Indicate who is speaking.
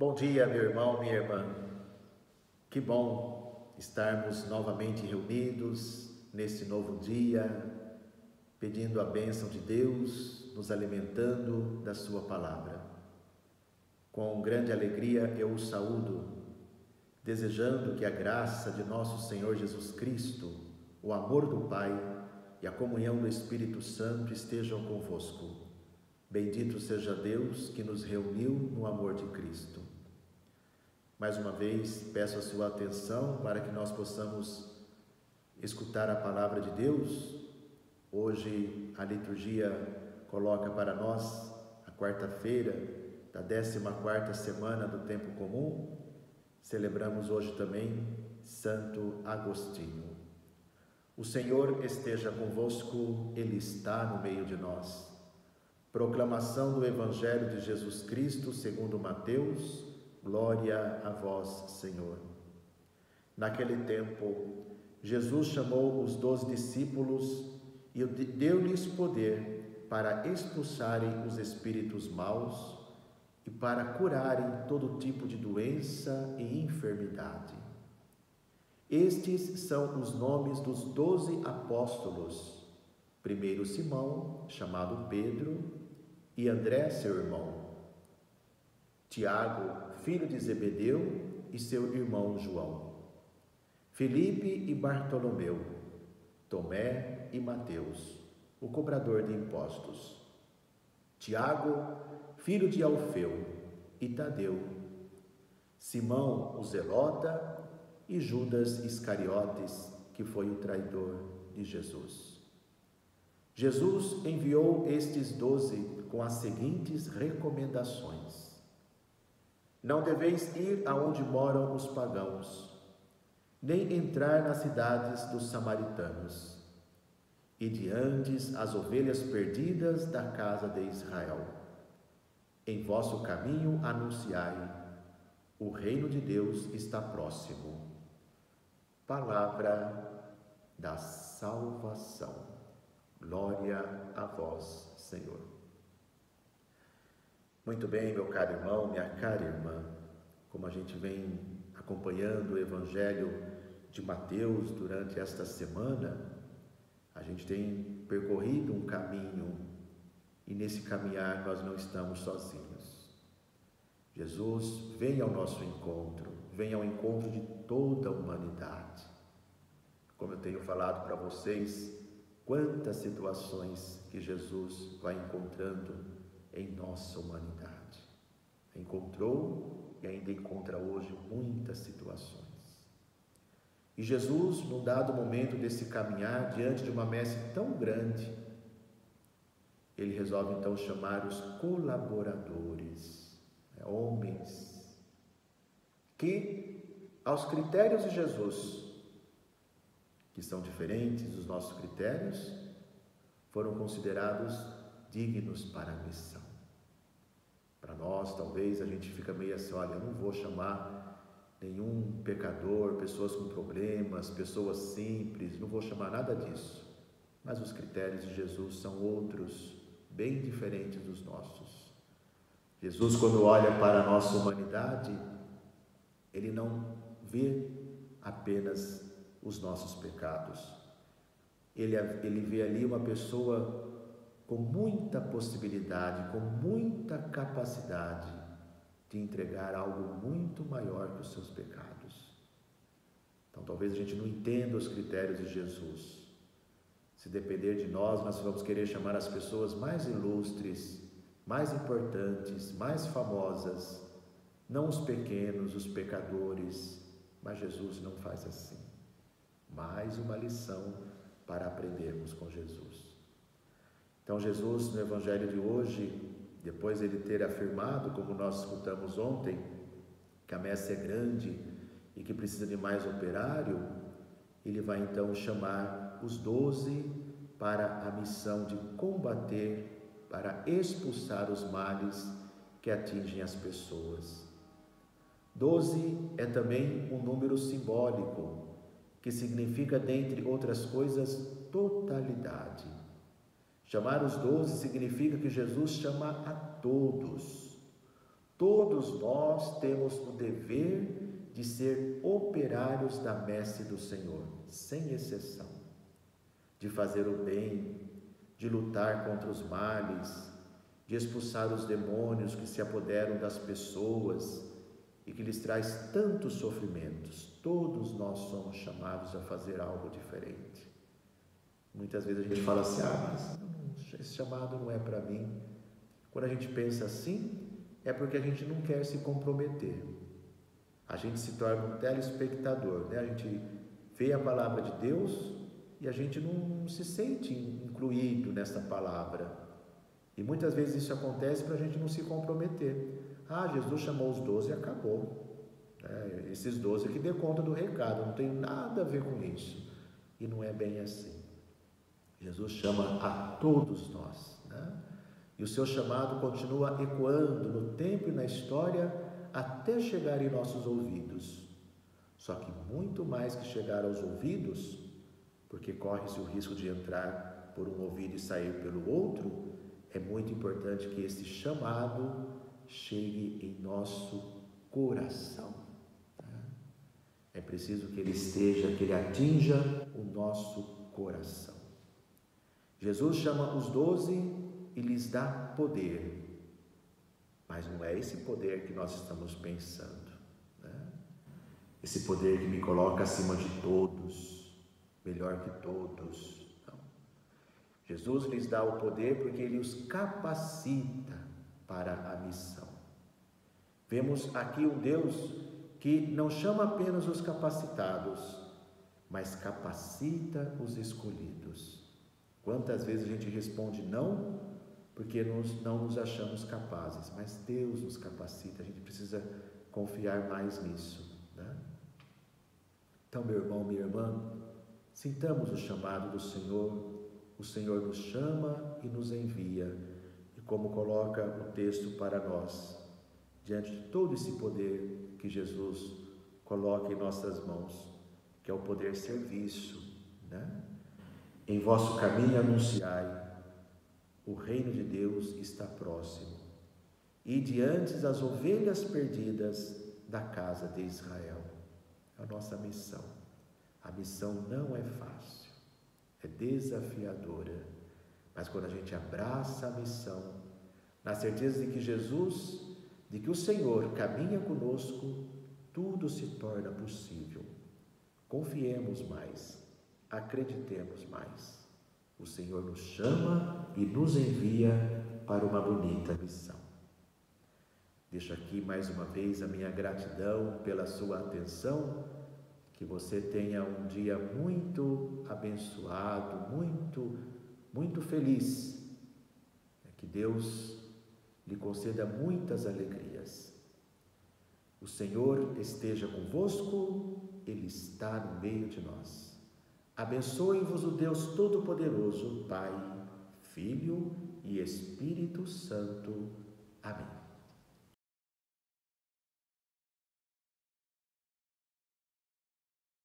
Speaker 1: Bom dia, meu irmão, minha irmã. Que bom estarmos novamente reunidos nesse novo dia, pedindo a bênção de Deus, nos alimentando da sua palavra. Com grande alegria eu o saúdo, desejando que a graça de nosso Senhor Jesus Cristo, o amor do Pai e a comunhão do Espírito Santo estejam convosco. Bendito seja Deus que nos reuniu no amor de Cristo. Mais uma vez, peço a sua atenção para que nós possamos escutar a palavra de Deus. Hoje a liturgia coloca para nós a quarta-feira da 14ª semana do tempo comum. Celebramos hoje também Santo Agostinho. O Senhor esteja convosco, Ele está no meio de nós. Proclamação do Evangelho de Jesus Cristo segundo Mateus. Glória a vós, Senhor. Naquele tempo, Jesus chamou os 12 discípulos e deu-lhes poder para expulsarem os espíritos maus e para curarem todo tipo de doença e enfermidade. Estes são os nomes dos 12 apóstolos. Primeiro Simão, chamado Pedro, e André, seu irmão. Tiago, filho de Zebedeu, e seu irmão João. Felipe e Bartolomeu. Tomé e Mateus, o cobrador de impostos. Tiago, filho de Alfeu, e Tadeu. Simão, o zelota, e Judas Iscariotes, que foi o traidor de Jesus. Jesus enviou estes 12 com as seguintes recomendações: não deveis ir aonde moram os pagãos, nem entrar nas cidades dos samaritanos. Ide antes as ovelhas perdidas da casa de Israel. Em vosso caminho anunciai: o reino de Deus está próximo. Palavra da salvação. Glória a vós, Senhor. Muito bem, meu caro irmão, minha cara irmã, como a gente vem acompanhando o Evangelho de Mateus durante esta semana, a gente tem percorrido um caminho e nesse caminhar nós não estamos sozinhos. Jesus vem ao nosso encontro, vem ao encontro de toda a humanidade. Como eu tenho falado para vocês, quantas situações que Jesus vai encontrando em nossa humanidade. Encontrou e ainda encontra hoje muitas situações. E Jesus, num dado momento desse caminhar, diante de uma messe tão grande, ele resolve então chamar os colaboradores, homens, que aos critérios de Jesus, que são diferentes dos nossos critérios, foram considerados dignos para a missão. Para nós, talvez, a gente fica meio assim, olha, eu não vou chamar nenhum pecador, pessoas com problemas, pessoas simples, não vou chamar nada disso. Mas os critérios de Jesus são outros, bem diferentes dos nossos. Jesus, quando olha para a nossa humanidade, ele não vê apenas os nossos pecados. Ele vê ali uma pessoa com muita possibilidade, com muita capacidade de entregar algo muito maior que os seus pecados. Então talvez a gente não entenda os critérios de Jesus. Se depender de nós, nós vamos querer chamar as pessoas mais ilustres, mais importantes, mais famosas, não os pequenos, os pecadores, mas Jesus não faz assim. Mais uma lição para aprendermos com Jesus. Então Jesus, no Evangelho de hoje, depois de ele ter afirmado, como nós escutamos ontem, que a messe é grande e que precisa de mais operário, ele vai então chamar os 12 para a missão de combater, para expulsar os males que atingem as pessoas. 12 é também um número simbólico, que significa, dentre outras coisas, totalidade. Chamar os 12 significa que Jesus chama a todos. Todos nós temos o dever de ser operários da messe do Senhor, sem exceção, de fazer o bem, de lutar contra os males, de expulsar os demônios que se apoderam das pessoas e que lhes traz tantos sofrimentos. Todos nós somos chamados a fazer algo diferente. Muitas vezes a gente fala assim, mas esse chamado não é para mim. Quando a gente pensa assim, é porque a gente não quer se comprometer. A gente se torna um telespectador, né? A gente vê a palavra de Deus e a gente não se sente incluído nessa palavra. E muitas vezes isso acontece para a gente não se comprometer. Jesus chamou os 12 e acabou. Esses 12 que dê conta do recado, não tem nada a ver com isso. E não é bem assim. Jesus chama a todos nós, né? E o seu chamado continua ecoando no tempo e na história até chegar em nossos ouvidos. Só que muito mais que chegar aos ouvidos, porque corre-se o risco de entrar por um ouvido e sair pelo outro, é muito importante que esse chamado chegue em nosso coração. É preciso que ele atinja o nosso coração. Jesus chama os 12 e lhes dá poder, mas não é esse poder que nós estamos pensando, né? Esse poder que me coloca acima de todos, melhor que todos. Não. Jesus lhes dá o poder porque ele os capacita para a missão. Vemos aqui um Deus que não chama apenas os capacitados, mas capacita os escolhidos. Quantas vezes a gente responde não, porque não nos achamos capazes, mas Deus nos capacita, a gente precisa confiar mais nisso, né? Então, meu irmão, minha irmã, sintamos o chamado do Senhor. O Senhor nos chama e nos envia, e como coloca o texto para nós, diante de todo esse poder que Jesus coloca em nossas mãos, que é o poder serviço, né? Em vosso caminho anunciai, o reino de Deus está próximo. E diante das ovelhas perdidas da casa de Israel. É a nossa missão. A missão não é fácil, é desafiadora. Mas quando a gente abraça a missão, na certeza de que o Senhor caminha conosco, tudo se torna possível. Confiemos mais. Acreditemos mais. O Senhor nos chama e nos envia para uma bonita missão. Deixo aqui mais uma vez a minha gratidão pela sua atenção. Que você tenha um dia muito abençoado, muito feliz. Que Deus lhe conceda muitas alegrias. O Senhor esteja convosco, Ele está no meio de nós. Abençoe-vos o Deus Todo-Poderoso, Pai, Filho e Espírito Santo. Amém.